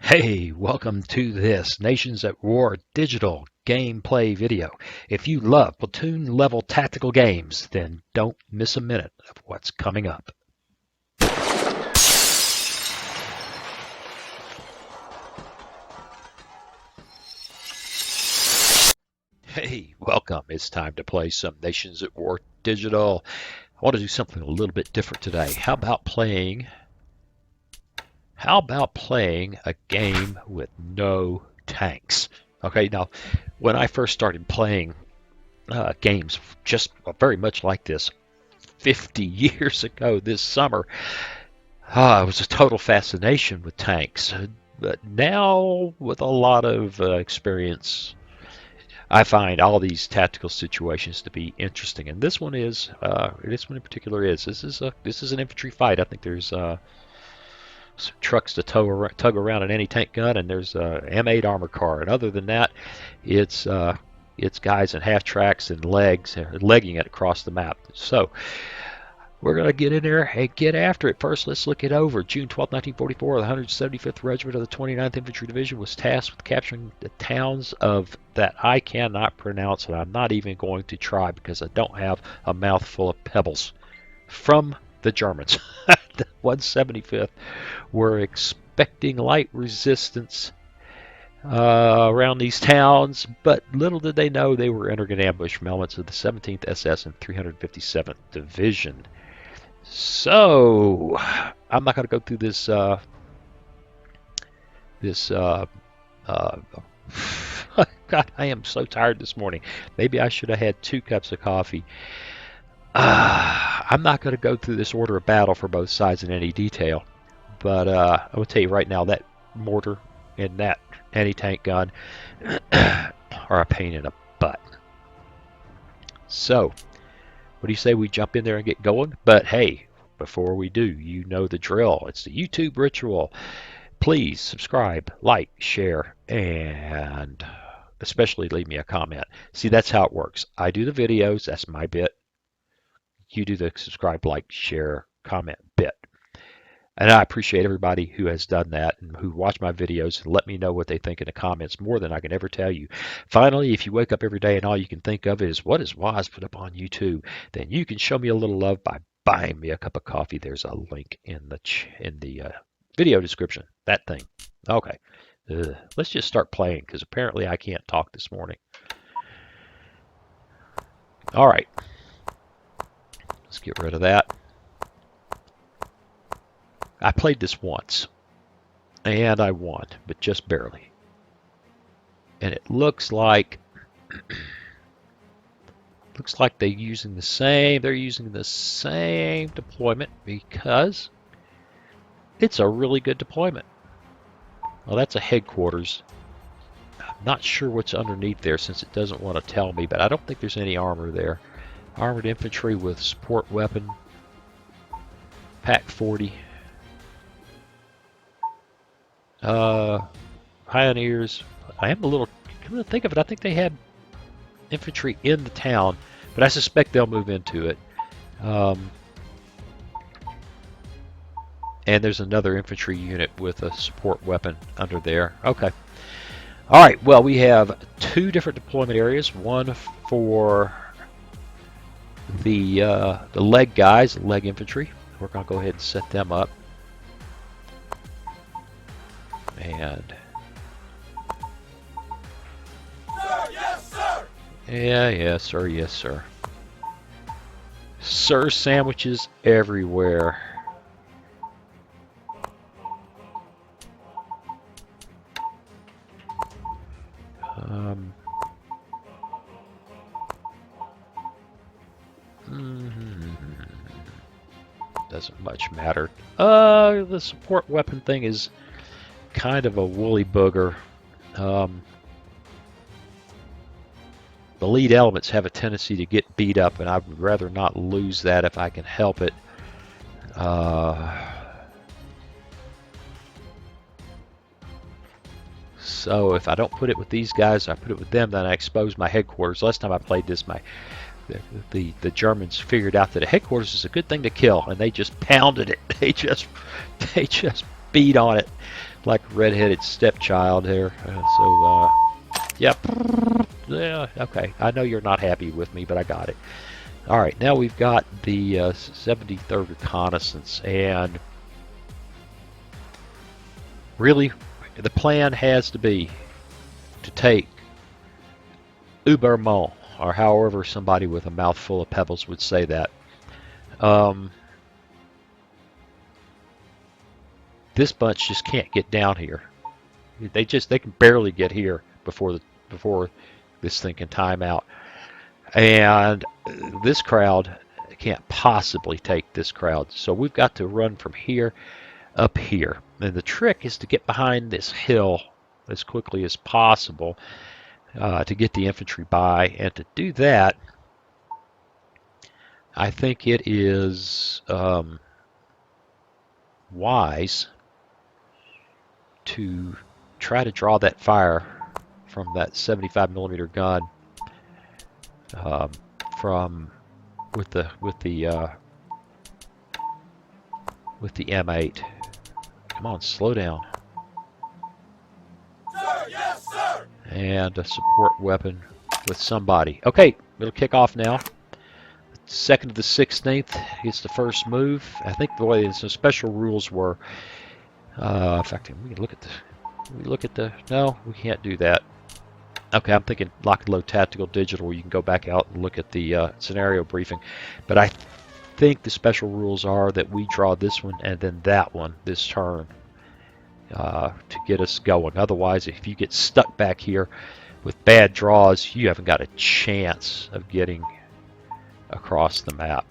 Hey, welcome to this Nations at War digital gameplay video. If you love platoon level tactical games, then don't miss a minute of what's coming up. Hey, welcome. It's time to play some Nations at War digital. I want to do something a little bit different today. How about playing a game with no tanks? Okay, now when I first started playing games just very much like this 50 years ago this summer, it was a total fascination with tanks. But now, with a lot of experience, I find all these tactical situations to be interesting, and this one is. This one in particular is. This is an infantry fight. I think there's some trucks to tug around an anti-tank gun, and there's a M8 armor car. And other than that, it's guys in half tracks and legging it across the map. So we're going to get in there and get after it. First, let's look it over. June 12, 1944, the 175th Regiment of the 29th Infantry Division was tasked with capturing the towns of that I cannot pronounce, and I'm not even going to try because I don't have a mouthful of pebbles, from the Germans. The 175th were expecting light resistance around these towns, but little did they know they were entering an ambush from elements of the 17th SS and 357th Division. So I'm not going to go through this. God, I am so tired this morning. Maybe I should have had 2 cups of coffee. I'm not going to go through this order of battle for both sides in any detail, but I will tell you right now that mortar and that anti-tank gun are a pain in the butt. So, what do you say we jump in there and get going? But hey, before we do, you know the drill. It's the YouTube ritual. Please subscribe, like, share, and especially leave me a comment. See, that's how it works. I do the videos. That's my bit. You do the subscribe, like, share, comment bit. And I appreciate everybody who has done that and who watch my videos and let me know what they think in the comments, more than I can ever tell you. Finally, if you wake up every day and all you can think of is, what is Waz put up on YouTube, then you can show me a little love by buying me a cup of coffee. There's a link in the video description. That thing. Okay. Let's just start playing, because apparently I can't talk this morning. All right. Let's get rid of that. I played this once, and I won, but just barely. And it looks like they're using the same deployment, because it's a really good deployment. Well, that's a headquarters. I'm not sure what's underneath there, since it doesn't want to tell me, but I don't think there's any armor there. Armored infantry with support weapon, Pack 40. Pioneers. I am a little, come to think of it, I think they had infantry in the town, but I suspect they'll move into it. And there's another infantry unit with a support weapon under there. Okay. All right. Well, we have 2 different deployment areas. One for the leg guys, leg infantry. We're going to go ahead and set them up. And sir, yes, sir. yeah, yes, sir, yes, sir. Sir sandwiches everywhere. Doesn't much matter. The support weapon thing is kind of a woolly booger. The lead elements have a tendency to get beat up, and I'd rather not lose that if I can help it. So if I don't put it with these guys, I put it with them, then I expose my headquarters. Last time I played this, the Germans figured out that a headquarters is a good thing to kill, and they just pounded it. They just speed on it like a redheaded stepchild here. Yep. Yeah, okay. I know you're not happy with me, but I got it. All right, now we've got the 73rd Reconnaissance, and really, the plan has to be to take Ubermont, or however somebody with a mouthful of pebbles would say that. This bunch just can't get down here. They can barely get here before this thing can time out. And this crowd can't possibly take this crowd. So we've got to run from here up here. And the trick is to get behind this hill as quickly as possible to get the infantry by. And to do that, I think it is wise to try to draw that fire from that 75 millimeter gun with the M8. Come on, slow down. Sir, yes, sir. And a support weapon with somebody. Okay, it'll kick off now. Second to the 16th gets the first move. I think the way some special rules were. In fact, we can look at the. No, we can't do that. Okay, I'm thinking lock and load tactical digital, where you can go back out and look at the scenario briefing. But I think the special rules are that we draw this one and then that one this turn to get us going. Otherwise, if you get stuck back here with bad draws, you haven't got a chance of getting across the map.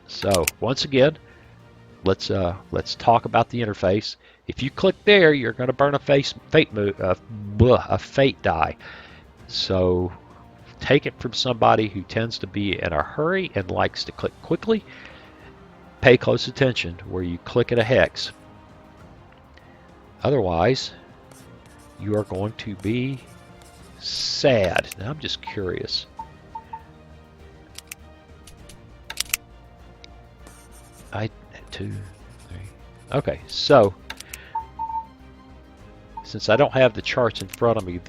So once again, let's talk about the interface. If you click there, you're going to burn a fate die. So take it from somebody who tends to be in a hurry and likes to click quickly. Pay close attention where you click at a hex. Otherwise, you are going to be sad. Now I'm just curious. Okay, so since I don't have the charts in front of me,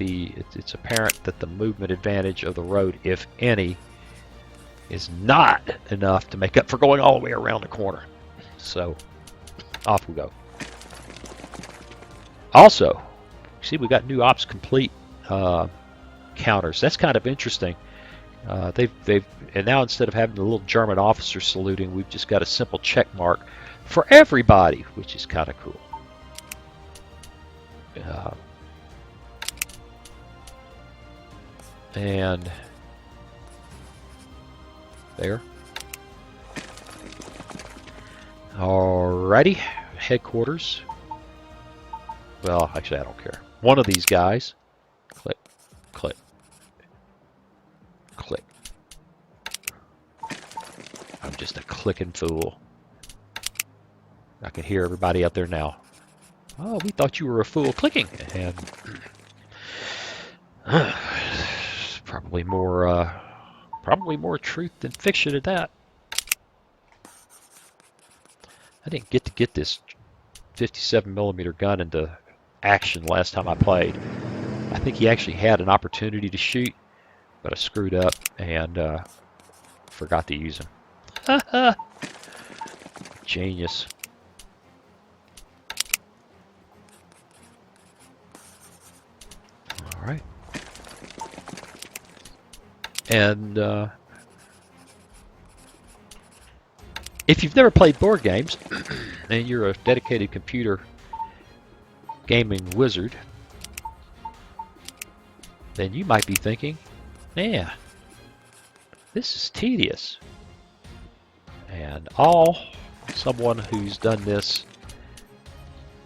it's apparent that the movement advantage of the road, if any, is not enough to make up for going all the way around the corner. So off we go. Also, see, we got new ops complete counters. That's kind of interesting. And now instead of having the little German officer saluting, we've just got a simple check mark for everybody, which is kind of cool. And there. Alrighty, headquarters. Well, actually, I don't care. One of these guys. Click, click, click. I'm just a clicking fool. I can hear everybody out there now. Oh, we thought you were a fool clicking. And probably more truth than fiction at that. I didn't get to get this 57 millimeter gun into action last time I played. I think he actually had an opportunity to shoot, but I screwed up and forgot to use him. Genius. All right. And if you've never played board games and you're a dedicated computer gaming wizard, then you might be thinking, yeah, this is tedious. And all someone who's done this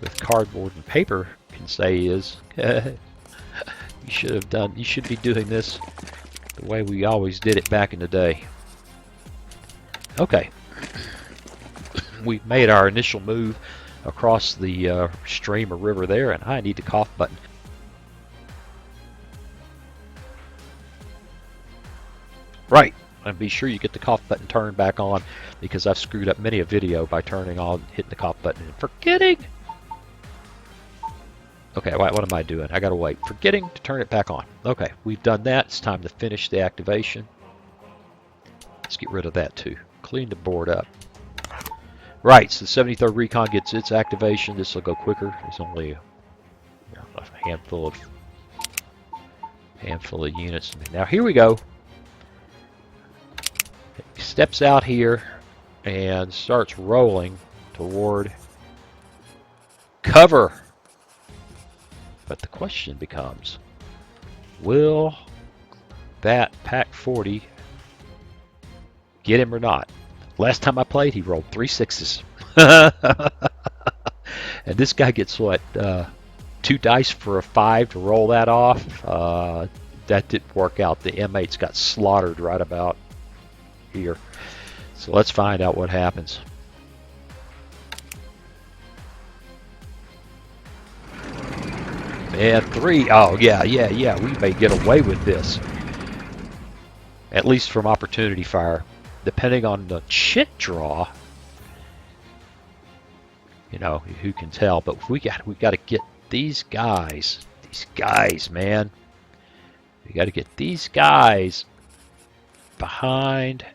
with cardboard and paper can say is, you should be doing this the way we always did it back in the day. Okay. We've made our initial move across the stream or river there, and I need the cough button. Right, and be sure you get the cough button turned back on, because I've screwed up many a video by turning on, hitting the cough button and forgetting. Okay, what am I doing? I gotta wait. Forgetting to turn it back on. Okay, we've done that. It's time to finish the activation. Let's get rid of that too. Clean the board up. Right, so the 73rd Recon gets its activation. This will go quicker. There's only a handful of units. Now here we go. He steps out here and starts rolling toward cover. But the question becomes, will that Pack 40 get him or not? Last time I played, he rolled 3 6s. And this guy gets what? 2 dice for a 5 to roll that off. That didn't work out. The M8's got slaughtered right about here. So let's find out what happens. And 3. Oh, yeah. We may get away with this. At least from opportunity fire. Depending on the chit draw, you know, who can tell? But we got to get these guys, man. We got to get these guys behind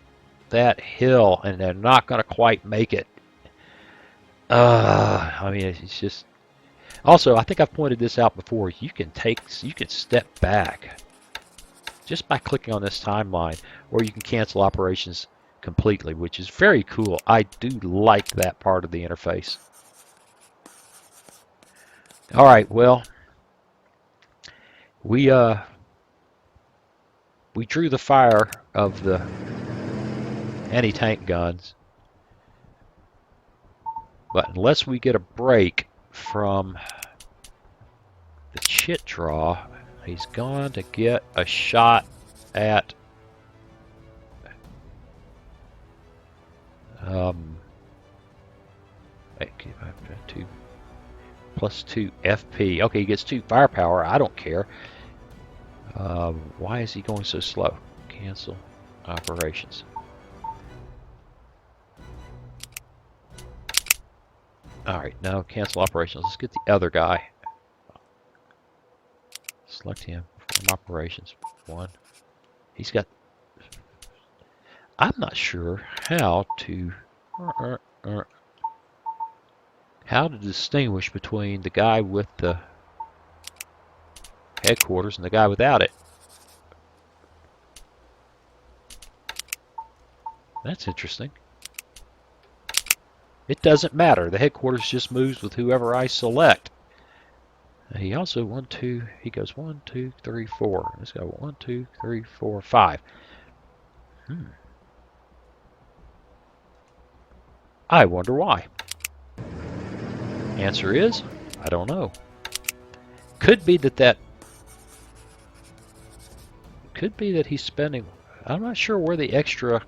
that hill, and they're not going to quite make it. I mean, it's just. Also, I think I've pointed this out before. You can step back just by clicking on this timeline, or you can cancel operations completely, which is very cool. I do like that part of the interface. All right, well, we drew the fire of the anti-tank guns, but unless we get a break from the chit draw, he's going to get a shot at +2 FP. Okay, he gets 2 firepower. I don't care. Why is he going so slow? Cancel operations. Alright, now cancel operations. Let's get the other guy. Select him from operations. 1. He's got. I'm not sure how to distinguish between the guy with the headquarters and the guy without it. That's interesting. It doesn't matter. The headquarters just moves with whoever I select. He also he goes 1, 2, 3, 4. Let's go 1, 2, 3, 4, 5. I wonder why. Answer is, I don't know. Could be that he's spending. I'm not sure where the extra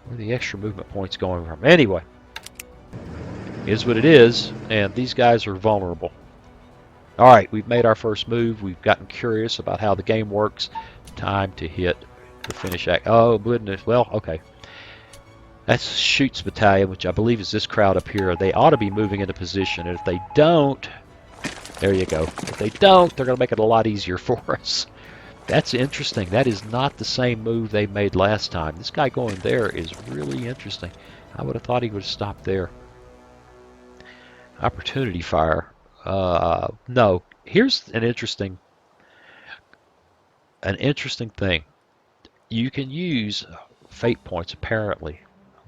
movement points going from. Anyway, is what it is, and these guys are vulnerable. All right, we've made our first move. We've gotten curious about how the game works. Time to hit the finish act. Oh goodness. Well, okay. That's Shoots Battalion, which I believe is this crowd up here. They ought to be moving into position, and if they don't, there you go. If they don't, they're going to make it a lot easier for us. That's interesting. That is not the same move they made last time. This guy going there is really interesting. I would have thought he would have stopped there. Opportunity fire. No. Here's an interesting thing. You can use fate points apparently.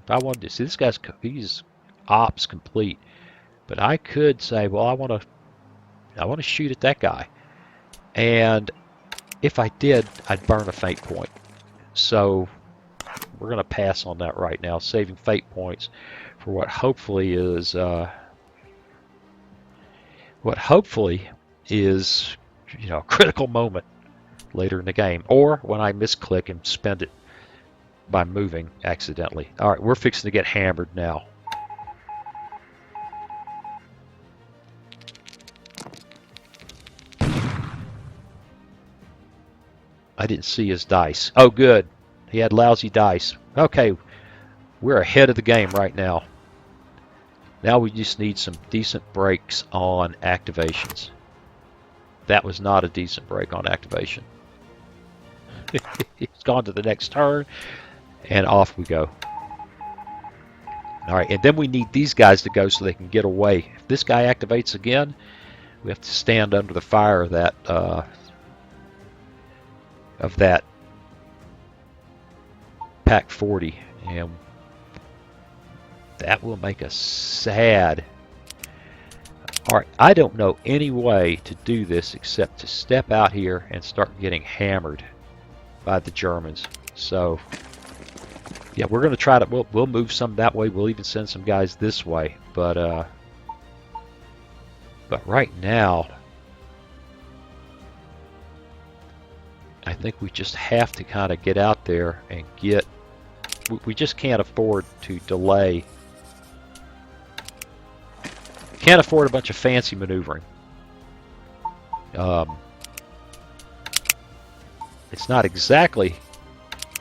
If I wanted to see this guy's, he's ops complete, but I could say, well, I want to shoot at that guy, and if I did, I'd burn a fate point. So we're going to pass on that right now, saving fate points for what hopefully is a critical moment later in the game, or when I misclick and spend it by moving accidentally. All right, we're fixing to get hammered now. I didn't see his dice. Oh, good. He had lousy dice. Okay, we're ahead of the game right now. Now we just need some decent breaks on activations. That was not a decent break on activation. It's gone to the next turn, and off we go. All right, and then we need these guys to go so they can get away. If this guy activates again, we have to stand under the fire of that Pack 40, and that will make us sad. All right, I don't know any way to do this except to step out here and start getting hammered by the Germans. So, yeah, we're going to try to. We'll move some that way. We'll even send some guys this way. But right now, I think we just have to kind of get out there and get. We just can't afford to delay. Can't afford a bunch of fancy maneuvering. It's not exactly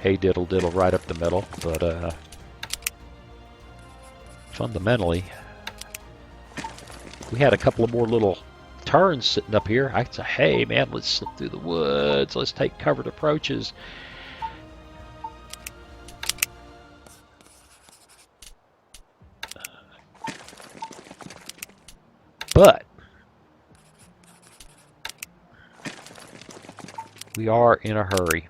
hey diddle diddle right up the middle, but fundamentally, we had a couple of more little turns sitting up here. I'd say, hey man, let's slip through the woods. Let's take covered approaches. But we are in a hurry.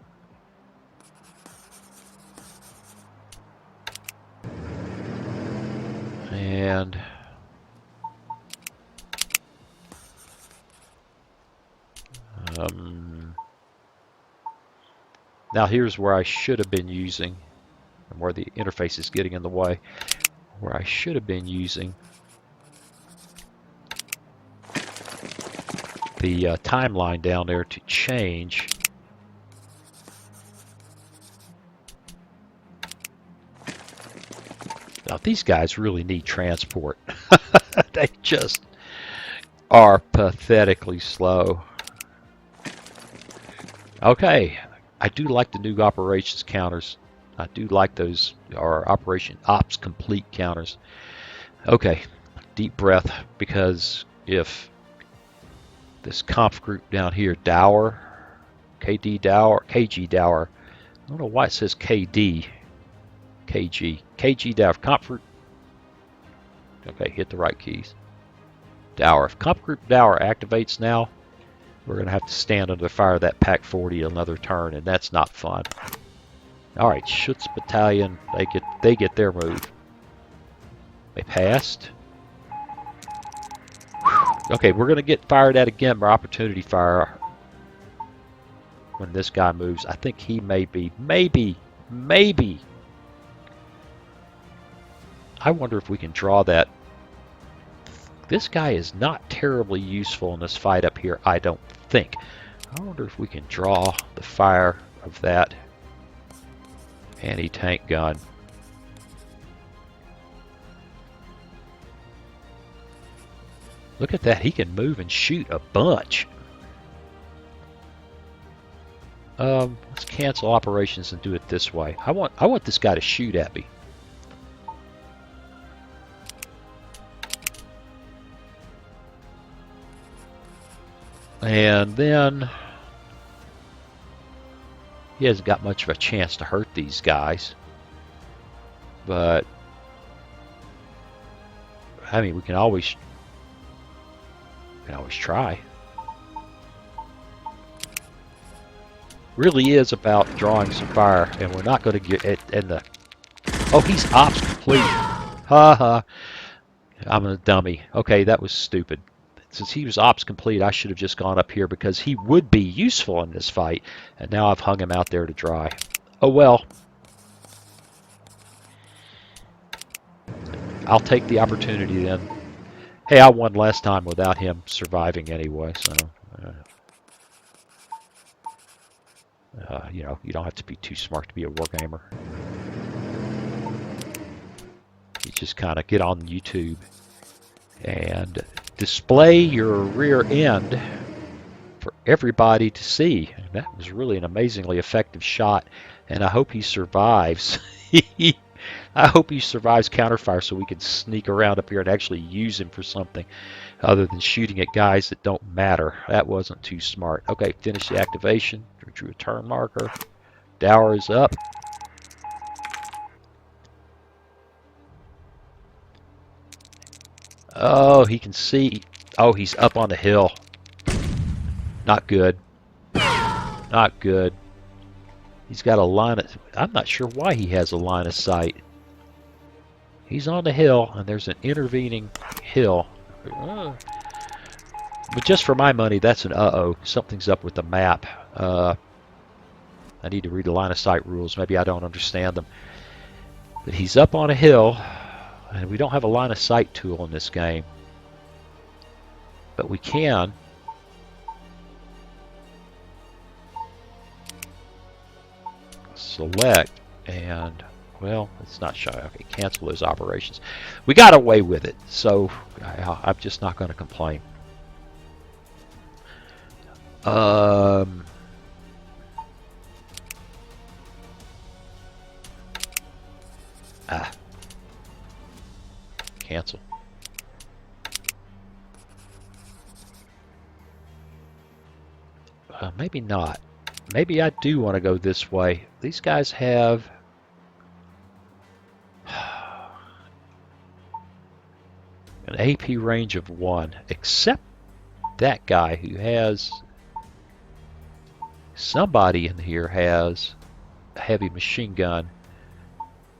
And now here's where I should have been using, and where the interface is getting in the way, where I should have been using the timeline down there to change now. These guys really need transport. They just are pathetically slow. Okay, I do like the new operations counters. I do like those, our operation ops complete counters. Okay, deep breath, because if this conf group down here, Dower, KD Dower, KG Dower, I don't know why it says KD, KG Dower, conf group. Okay, hit the right keys. Dower. If conf group Dower activates now, we're going to have to stand under the fire of that Pack 40 another turn, and that's not fun. All right, Schutz Battalion, they get their move. They passed. Okay, we're going to get fired at again by opportunity fire when this guy moves. I think he may be, maybe. I wonder if we can draw that. This guy is not terribly useful in this fight up here, I don't think. I wonder if we can draw the fire of that anti-tank gun. Look at that, he can move and shoot a bunch. Let's cancel operations and do it this way. I want this guy to shoot at me. And then he hasn't got much of a chance to hurt these guys. But I mean, we can always try. Really is about drawing some fire, and we're not going to get it in the. Oh, he's ops complete. Ha ha. I'm a dummy. Okay, that was stupid. Since he was ops complete, I should have just gone up here because he would be useful in this fight, and now I've hung him out there to dry. Oh well. I'll take the opportunity then. Hey, I won last time without him surviving anyway, so you know, you don't have to be too smart to be a wargamer. You just kind of get on YouTube and display your rear end for everybody to see. And that was really an amazingly effective shot, and I hope he survives. I hope he survives counterfire so we can sneak around up here and actually use him for something other than shooting at guys that don't matter. That wasn't too smart. Okay, finish the activation. Drew a turn marker. Dower is up. Oh, he can see. Oh, he's up on the hill. Not good. Not good. He's got a line of... I'm not sure why he has a line of sight. He's on the hill, and there's an intervening hill. But just for my money, that's an uh-oh. Something's up with the map. I need to read the line of sight rules. Maybe I don't understand them. But he's up on a hill, and we don't have a line of sight tool in this game. But we can... select and, well, it's not showing. Okay, cancel those operations. We got away with it, so I'm just not going to complain. Cancel. Maybe not. Maybe I do want to go this way. These guys have... an AP range of 1, except that guy who has... somebody in here has a heavy machine gun,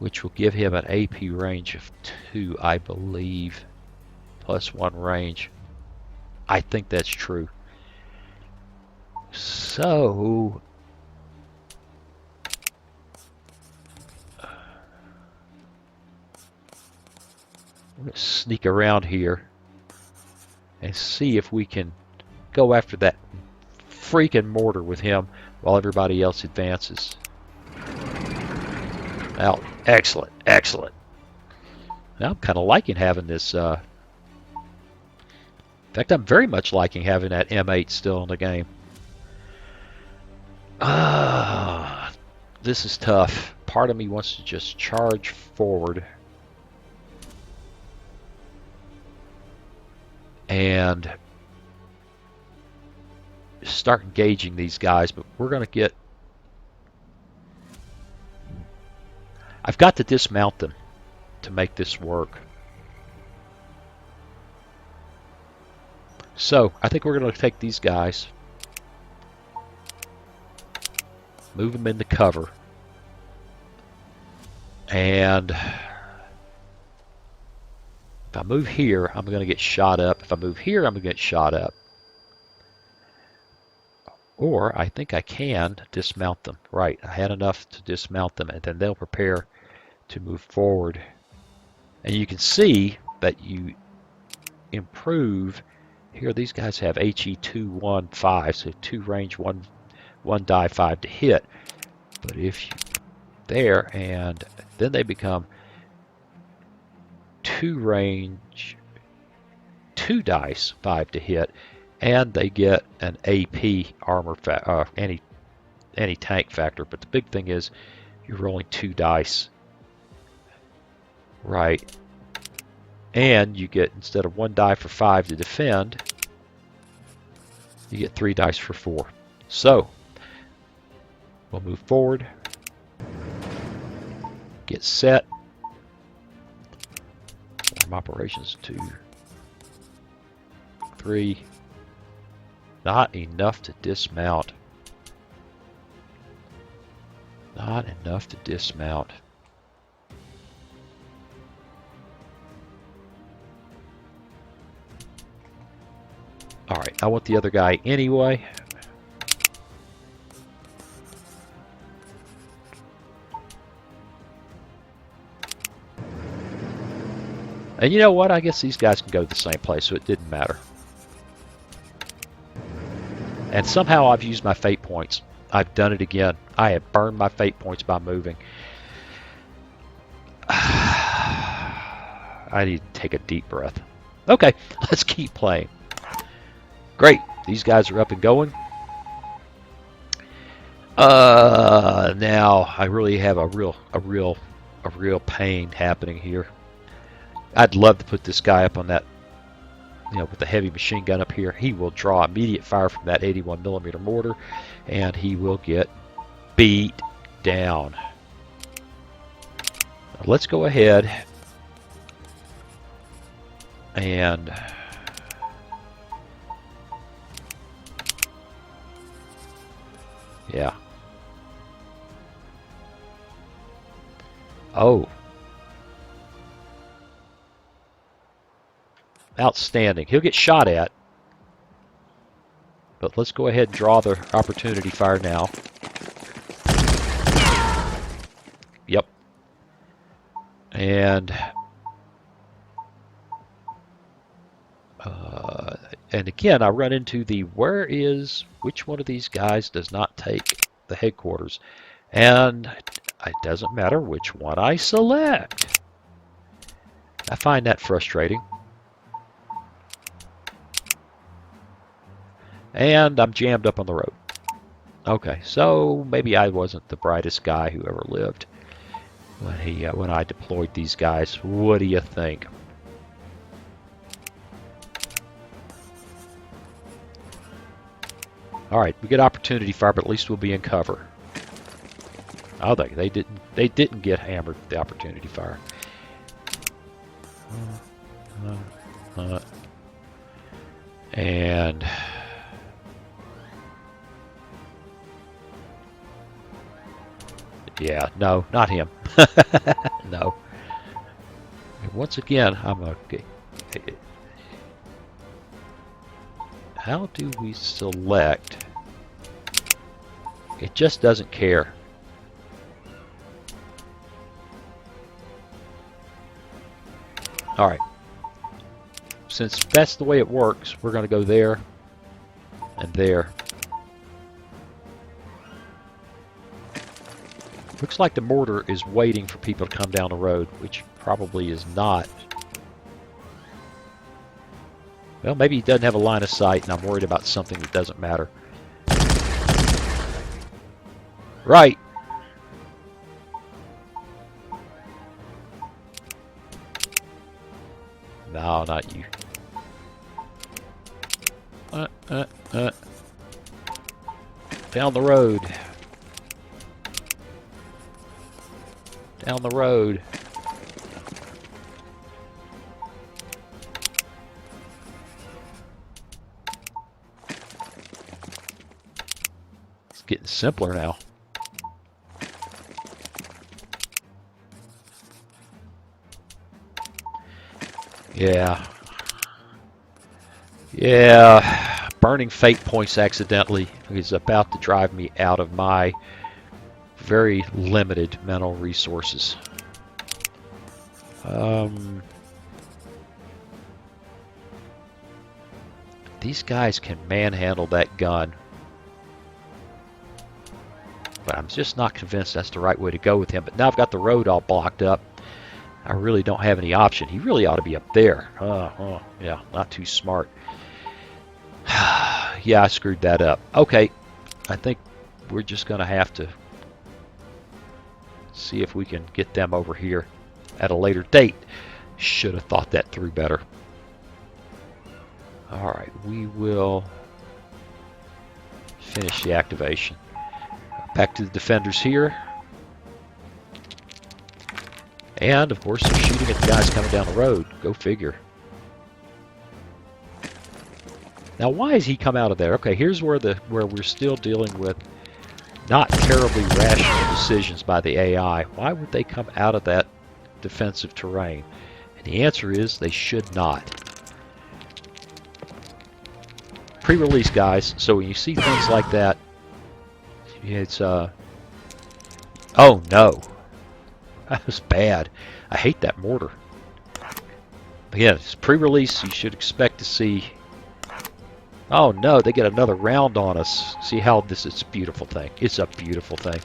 which will give him an AP range of 2, I believe, plus 1 range. I think that's true. So, I'm going to sneak around here and see if we can go after that freaking mortar with him while everybody else advances. Now, excellent, excellent. Now, I'm kind of liking having this. In fact, I'm very much liking having that M8 still in the game. This is tough. Part of me wants to just charge forward and start engaging these guys, but we're going to get... I've got to dismount them to make this work. So, I think we're going to take these guys, move them into cover, and if I move here, I'm going to get shot up. If I move here, I'm going to get shot up. Or I think I can dismount them. Right, I had enough to dismount them, and then they'll prepare to move forward. And you can see that you improve. Here, these guys have HE215, so 2 range, 1 die, 5 to hit. But if you there, and then they become 2 range, 2 dice, 5 to hit, and they get an AP armor anti-tank factor. But the big thing is you're rolling 2 dice, right? And you get, instead of 1 die for 5 to defend, you get 3 dice for 4. So we'll move forward, get set. Arm operations 2, 3. Not enough to dismount. Not enough to dismount. Alright, I want the other guy anyway. And you know what? I guess these guys can go to the same place, so it didn't matter. And somehow I've used my fate points. I've done it again. I have burned my fate points by moving. I need to take a deep breath. Okay, let's keep playing. Great, these guys are up and going. Now I really have a real a real pain happening here. I'd love to put this guy up on that, with the heavy machine gun up here. He will draw immediate fire from that 81mm mortar, and he will get beat down. Now let's go ahead and yeah. Oh. Outstanding. He'll get shot at. But let's go ahead and draw the opportunity fire now. Yep. And again, I run into the which one of these guys does not take the headquarters? And it doesn't matter which one I select. I find that frustrating. And I'm jammed up on the road. Okay, so maybe I wasn't the brightest guy who ever lived when I deployed these guys. What do you think? All right, we get opportunity fire, but at least we'll be in cover. Oh, they didn't get hammered with the opportunity fire. And yeah, no, not him. No. Once again, I'm okay. How do we select? It just doesn't care. All right. Since that's the way it works, we're going to go there and there. Looks like the mortar is waiting for people to come down the road, which probably is not. Well, maybe he doesn't have a line of sight, and I'm worried about something that doesn't matter. Right. No, not you. Down the road. Down the road. It's getting simpler now. Yeah. Yeah. Burning fate points accidentally is about to drive me out of my very limited mental resources. These guys can manhandle that gun. But I'm just not convinced that's the right way to go with him. But now I've got the road all blocked up. I really don't have any option. He really ought to be up there. Yeah, not too smart. Yeah, I screwed that up. Okay, I think we're just going to have to see if we can get them over here at a later date. Should have thought that through better. All right, we will finish the activation. Back to the defenders here. And, of course, they're shooting at the guys coming down the road. Go figure. Now, why has he come out of there? Okay, here's where we're still dealing with not terribly rational decisions by the AI. Why would they come out of that defensive terrain? And the answer is they should not. Pre-release, guys. So when you see things like that, it's oh no. That was bad. I hate that mortar. Again, it's pre-release. You should expect to see. Oh no, they get another round on us. See how this is a beautiful thing. It's a beautiful thing.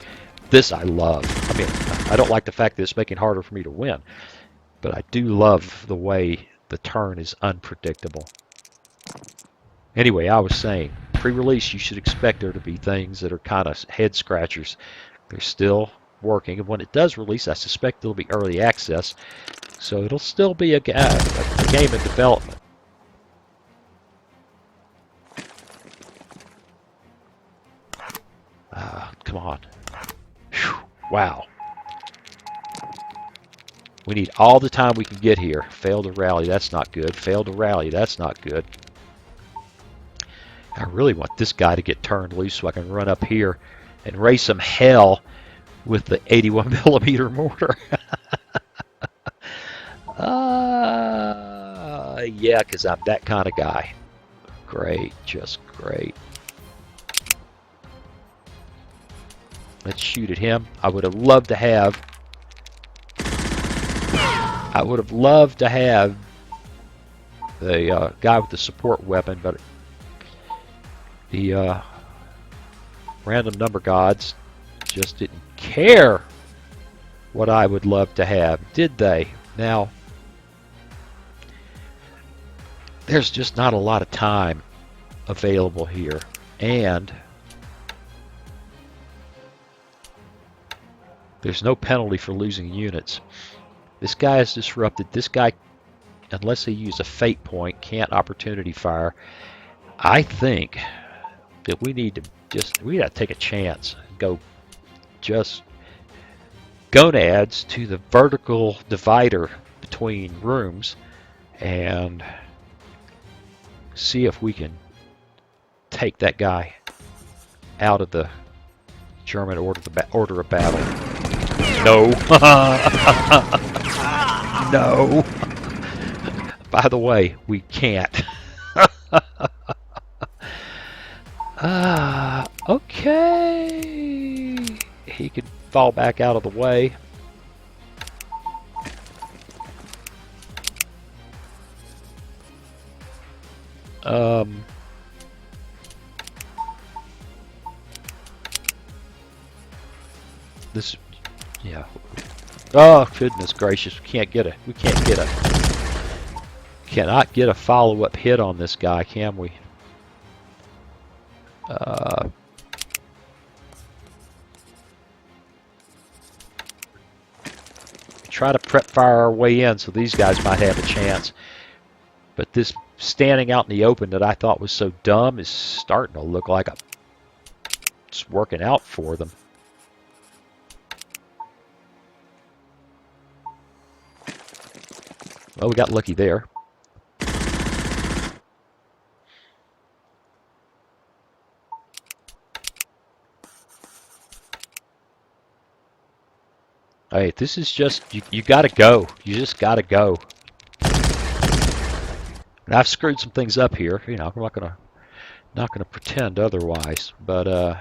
This I love. I mean, I don't like the fact that it's making it harder for me to win. But I do love the way the turn is unpredictable. Anyway, I was saying, pre-release, you should expect there to be things that are kind of head scratchers. There's still working. And when it does release, I suspect it'll be early access. So it'll still be a game in development. Come on. Whew. Wow. We need all the time we can get here. Fail to rally, that's not good. Fail to rally, that's not good. I really want this guy to get turned loose so I can run up here and raise some hell with the 81 millimeter mortar. Yeah, because I'm that kind of guy. Great, just great. Let's shoot at him. I would have loved to have the guy with the support weapon, but the random number gods just didn't care what I would love to have, did they? Now, there's just not a lot of time available here, and there's no penalty for losing units. This guy is disrupted. This guy, unless they use a fate point, can't opportunity fire. I think that we gotta take a chance and go just gonads to the vertical divider between rooms and see if we can take that guy out of the German order of battle. No. No. By the way, we can't. Okay. He could fall back out of the way. This, yeah. Oh goodness gracious! Cannot get a follow-up hit on this guy, can we? Try to prep fire our way in so these guys might have a chance. But this standing out in the open that I thought was so dumb is starting to look like it's working out for them. Well, we got lucky there. Hey, this is just, you gotta go. You just gotta go. And I've screwed some things up here. You know, I'm not gonna pretend otherwise. But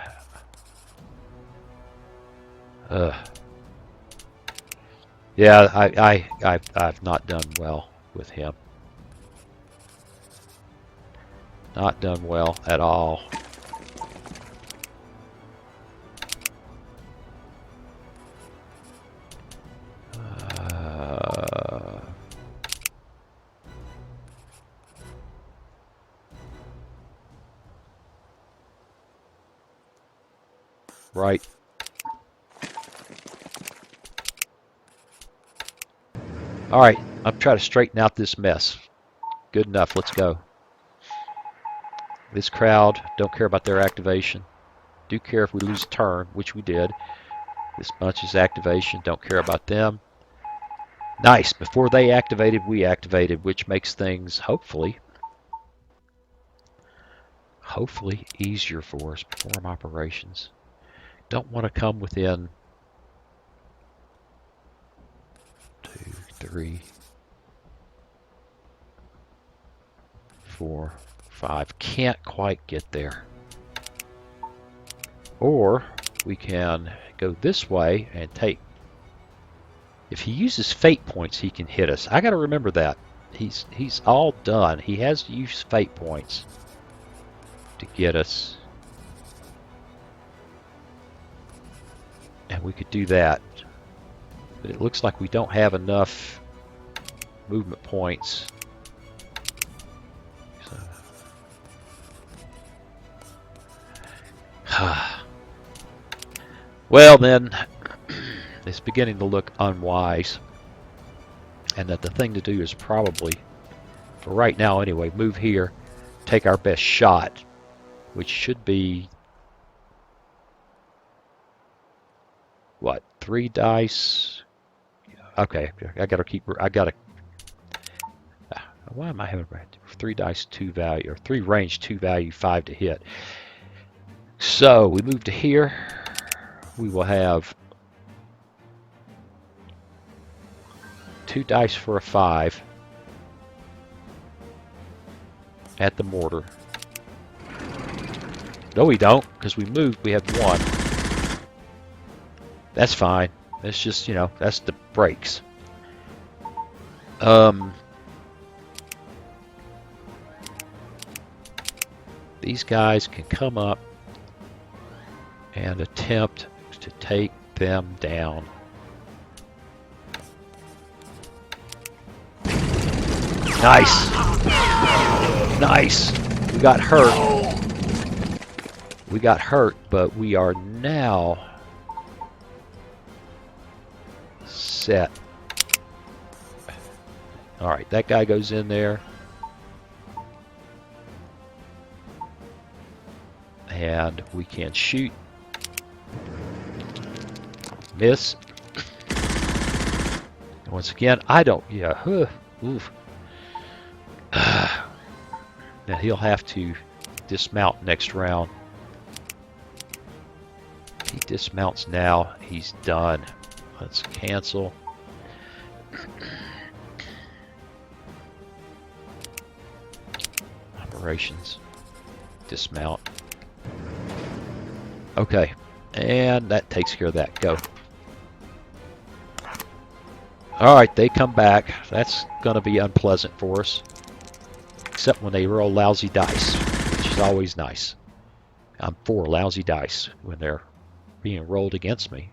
yeah, I've not done well with him. Not done well at all. Right. All right, I'm trying to straighten out this mess. Good enough, let's go. This crowd, don't care about their activation. Do care if we lose a turn, which we did. This bunch's activation, don't care about them. Nice, before they activated, we activated, which makes things, hopefully easier for us. Perform operations. Don't want to come within 2, 3, 4, 5. Can't quite get there. Or we can go this way and take. If he uses fate points, he can hit us. I got to remember that. He's all done. He has to use fate points to get us. And we could do that. But it looks like we don't have enough movement points. So. Well then, it's beginning to look unwise. And that the thing to do is probably, for right now anyway, move here, take our best shot, which should be, what, 3 dice? Okay, I gotta, why am I having 3 dice, 2 value, or 3 range, 2 value, 5 to hit. So we move to here. We will have 2 dice for a 5 at the mortar. No, we don't, because we moved. We have 1. That's fine. That's just, you know, that's the breaks. These guys can come up and attempt to take them down. Nice. Nice. We got hurt. We got hurt, but we are now set. All right, that guy goes in there. And we can shoot. Miss. And once again, I don't, yeah, oof. Now he'll have to dismount next round. He dismounts now. He's done. Let's cancel. Operations. Dismount. Okay. And that takes care of that. Go. Alright, they come back. That's going to be unpleasant for us. Except when they roll lousy dice, which is always nice. I'm for lousy dice when they're being rolled against me.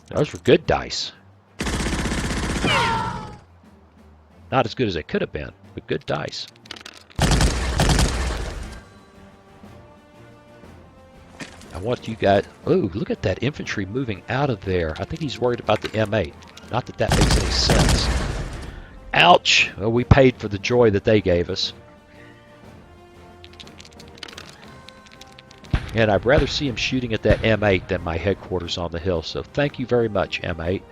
Those were good dice. Not as good as they could have been, but good dice. I want you guys... Ooh, look at that infantry moving out of there. I think he's worried about the M8. Not that that makes any sense. Ouch! Well, we paid for the joy that they gave us. And I'd rather see him shooting at that M8 than my headquarters on the hill. So thank you very much, M8.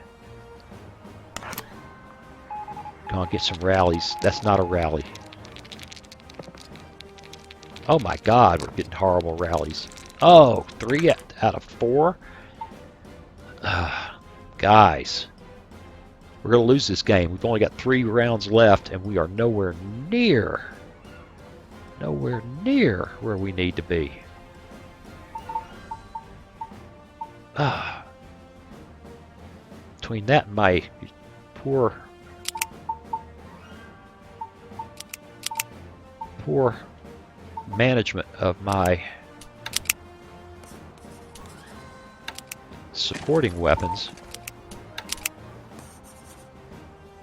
Go on, get some rallies. That's not a rally. Oh my God, we're getting horrible rallies. Oh, 3 out of 4? Guys, we're going to lose this game. We've only got 3 rounds left, and we are nowhere near where we need to be. Between that and my poor management of my supporting weapons.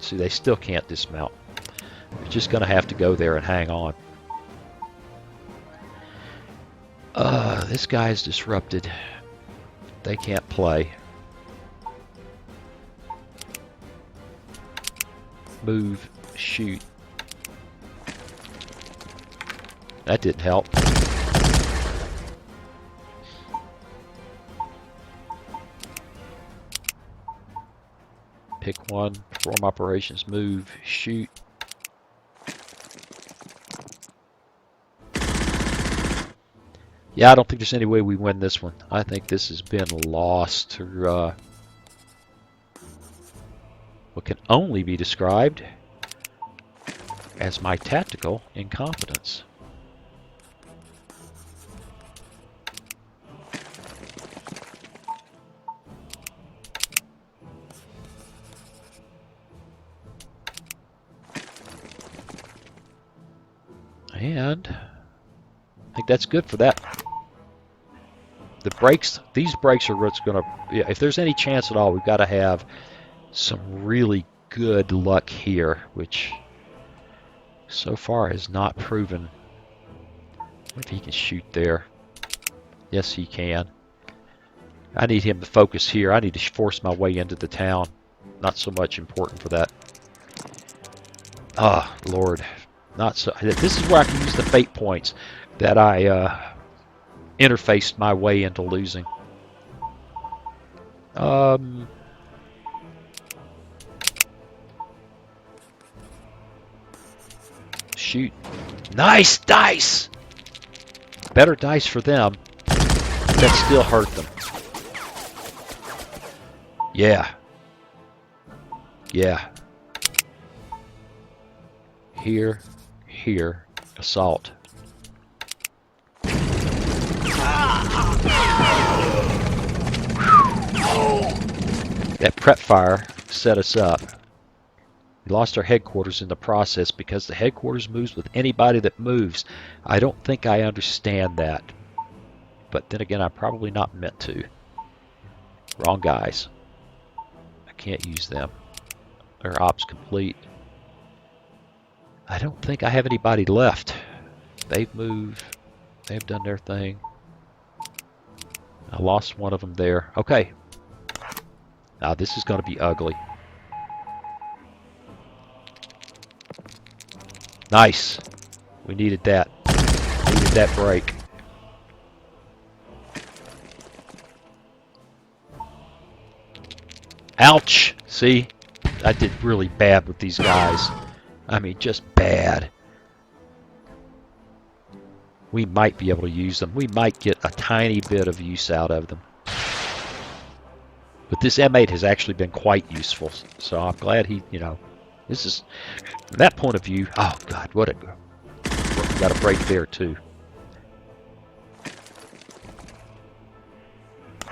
See, they still can't dismount. They're just going to have to go there and hang on. This guy's disrupted. They can't play. Move, shoot. That didn't help. Pick one, perform operations, move, shoot. Yeah, I don't think there's any way we win this one. I think this has been lost to what can only be described as my tactical incompetence. And I think that's good for that. The brakes, these brakes are what's going to, yeah, if there's any chance at all, we've got to have some really good luck here, which so far has not proven. If he can shoot there. Yes, he can. I need him to focus here. I need to force my way into the town. Not so much important for that. Ah, Lord. Not so. This is where I can use the fate points that I interfaced my way into losing. Shoot. Nice dice! Better dice for them. That still hurt them. Yeah. Yeah. Here. Here. Assault. That prep fire set us up. We lost our headquarters in the process because the headquarters moves with anybody that moves. I don't think I understand that. But then again, I'm probably not meant to. Wrong guys. I can't use them. Their ops complete. I don't think I have anybody left. They've moved. They've done their thing. I lost one of them there. Okay. Now this is going to be ugly. Nice. We needed that. Needed that break. Ouch! See? I did really bad with these guys. I mean, just bad. We might be able to use them. We might get a tiny bit of use out of them. But this M8 has actually been quite useful. So I'm glad he, you know, this is, from that point of view, oh God, what a, we got a break there too.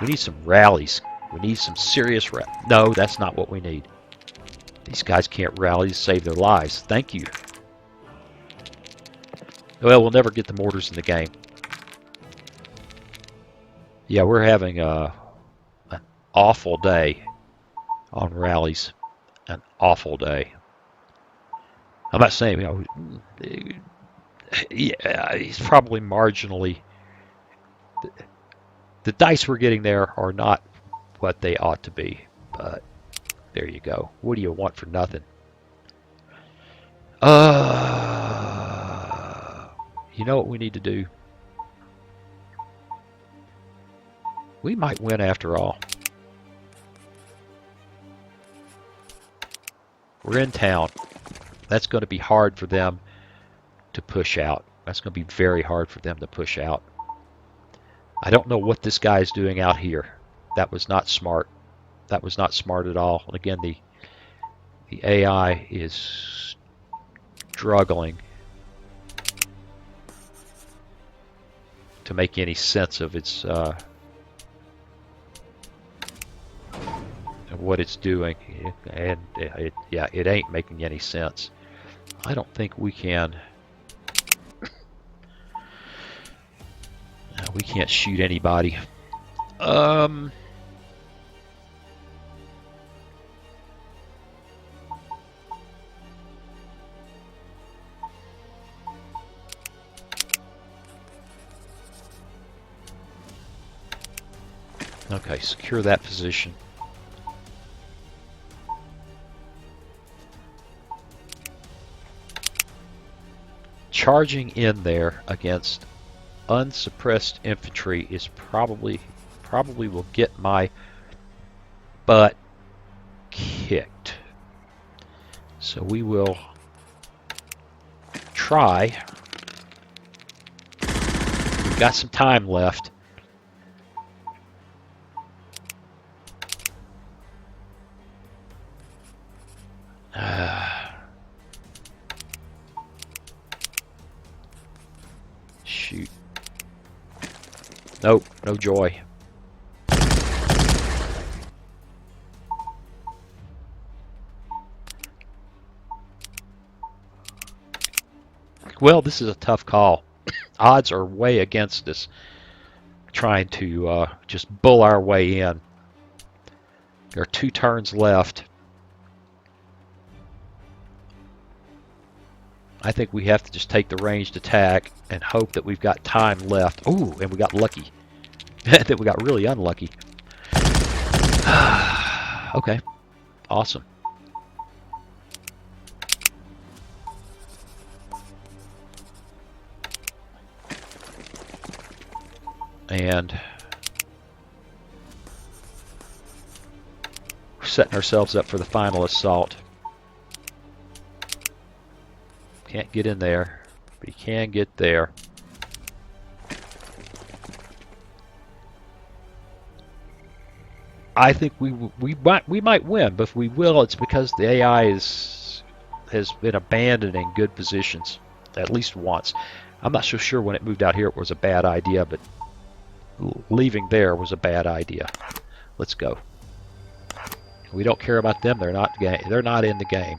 We need some rallies. We need some serious no, that's not what we need. These guys can't rally to save their lives. Thank you. Well, we'll never get the mortars in the game. Yeah, we're having an awful day on rallies. An awful day. I'm not saying, you know, yeah, he's probably marginally. The dice we're getting there are not what they ought to be, but there you go. What do you want for nothing? You know what we need to do? We might win after all. We're in town. That's going to be hard for them to push out. That's going to be very hard for them to push out. I don't know what this guy is doing out here. That was not smart. That was not smart at all. And again, the AI is struggling to make any sense of its what it's doing, and yeah, it ain't making any sense. I don't think we can. We can't shoot anybody. Okay, secure that position. Charging in there against unsuppressed infantry is probably will get my butt kicked. So we will try. We've got some time left. Shoot. Nope, no joy. Well, this is a tough call. Odds are way against us trying to just bull our way in. There are 2 turns left. I think we have to just take the ranged attack and hope that we've got time left. Ooh, and we got lucky. That we got really unlucky. Okay, awesome. And we're setting ourselves up for the final assault. Can't get in there, but you can get there. I think we might win, but if we will, it's because the AI has been abandoning good positions at least once. I'm not so sure when it moved out here it was a bad idea, but leaving there was a bad idea. Let's go. We don't care about them. They're not in the game.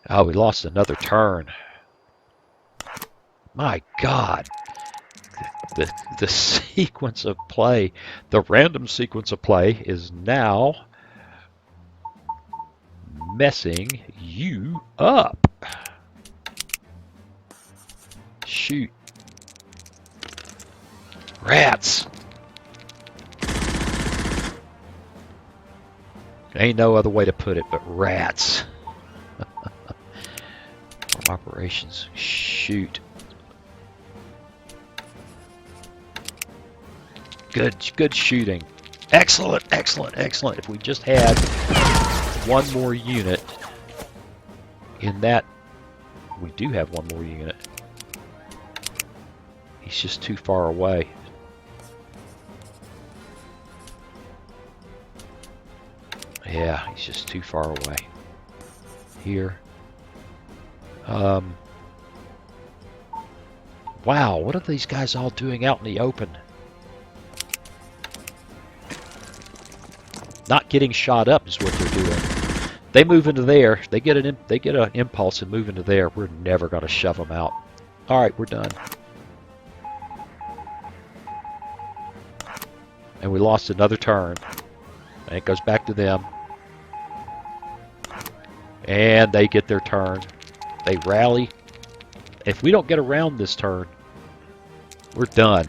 Oh, we lost another turn. My God. The sequence of play, the random sequence of play is now messing you up. Shoot. Rats. Ain't no other way to put it but rats. Operations. Shoot. Good shooting. Excellent, excellent, excellent. If we just had one more unit in that, we do have one more unit. He's just too far away. Yeah, he's just too far away. Here. Wow, what are these guys all doing out in the open? Not getting shot up is what they're doing. They move into there. They get an impulse and move into there. We're never going to shove them out. All right, we're done. And we lost another turn. And it goes back to them. And they get their turn. They rally. If we don't get around this turn, we're done.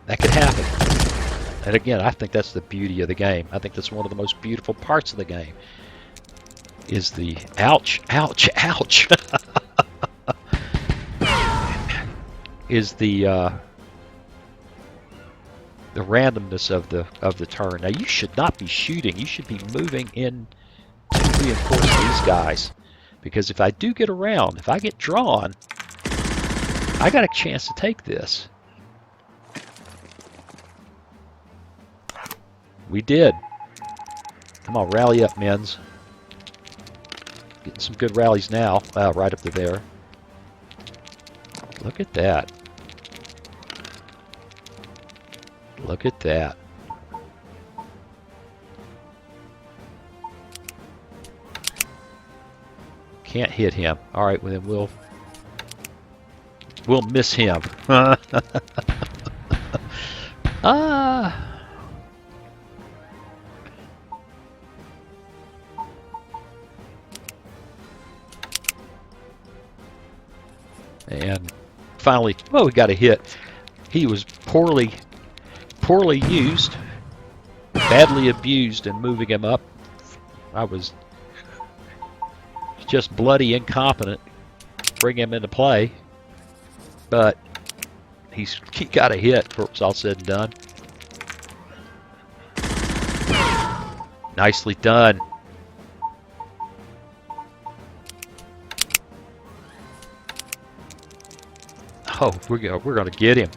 That could happen. And again, I think that's the beauty of the game. I think that's one of the most beautiful parts of the game. Is the ouch, ouch, ouch. Is the randomness of the turn. Now you should not be shooting. You should be moving in to reinforce these guys. Because if I do get around, if I get drawn, I got a chance to take this. We did. Come on, rally up, men's. Getting some good rallies now. Wow, right up to there. Look at that. Look at that. Can't hit him. All right, well then we'll miss him. Ah. And finally, well, we got a hit. He was poorly used, badly abused in moving him up. I was just bloody incompetent bring him into play, but he got a hit before it was all said and done. Nicely done. Oh, we're going to get him.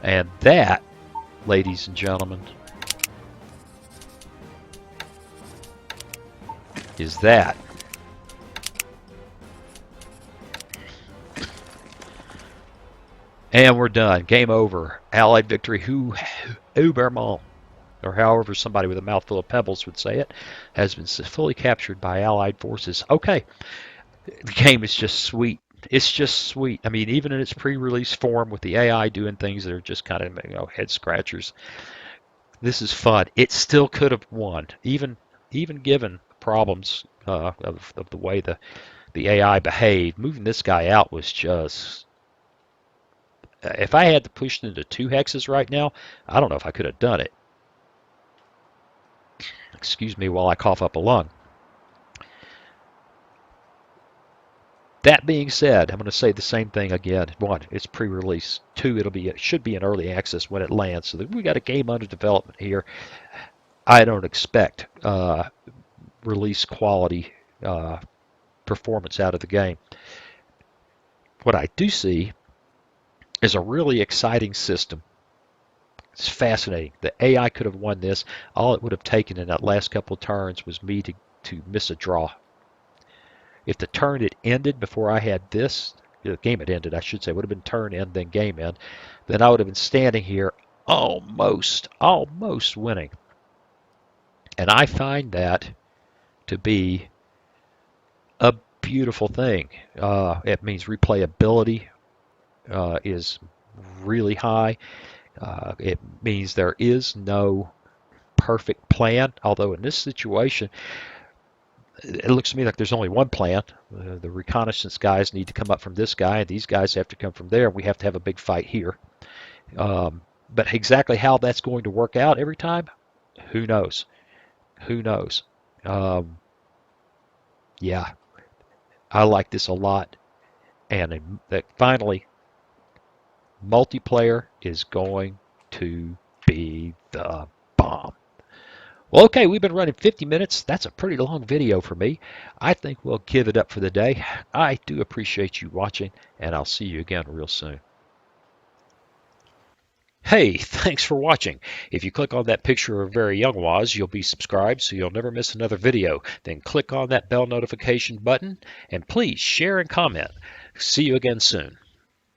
And that, ladies and gentlemen, is that. And we're done. Game over. Allied victory. Hauderie, or however somebody with a mouthful of pebbles would say it, has been fully captured by Allied forces. Okay. The game is just sweet. It's just sweet. I mean, even in its pre-release form with the AI doing things that are just kind of, head scratchers, this is fun. It still could have won, even given problems of the way the AI behaved. Moving this guy out was just If I had to push it into 2 hexes right now, I don't know if I could have done it. Excuse me while I cough up a lung. That being said, I'm going to say the same thing again. One, it's pre-release. Two, it should be in early access when it lands. So we got a game under development here. I don't expect release quality performance out of the game. What I do see is a really exciting system. It's fascinating. The AI could have won this. All it would have taken in that last couple of turns was me to miss a draw. If the turn had ended before I had this, the game had ended, I should say, would have been turn end, then game end, then I would have been standing here almost winning. And I find that to be a beautiful thing. It means replayability is really high. It means there is no perfect plan, although in this situation, it looks to me like there's only one plan. The reconnaissance guys need to come up from this guy, and these guys have to come from there. We have to have a big fight here. But exactly how that's going to work out every time, who knows? Who knows? Um, yeah, I like this a lot. And finally, multiplayer is going to be the bomb. Well, okay, we've been running 50 minutes. That's a pretty long video for me. I think we'll give it up for the day. I do appreciate you watching, and I'll see you again real soon. Hey, thanks for watching. If you click on that picture of very young Waz, you'll be subscribed so you'll never miss another video. Then click on that bell notification button, and please share and comment. See you again soon.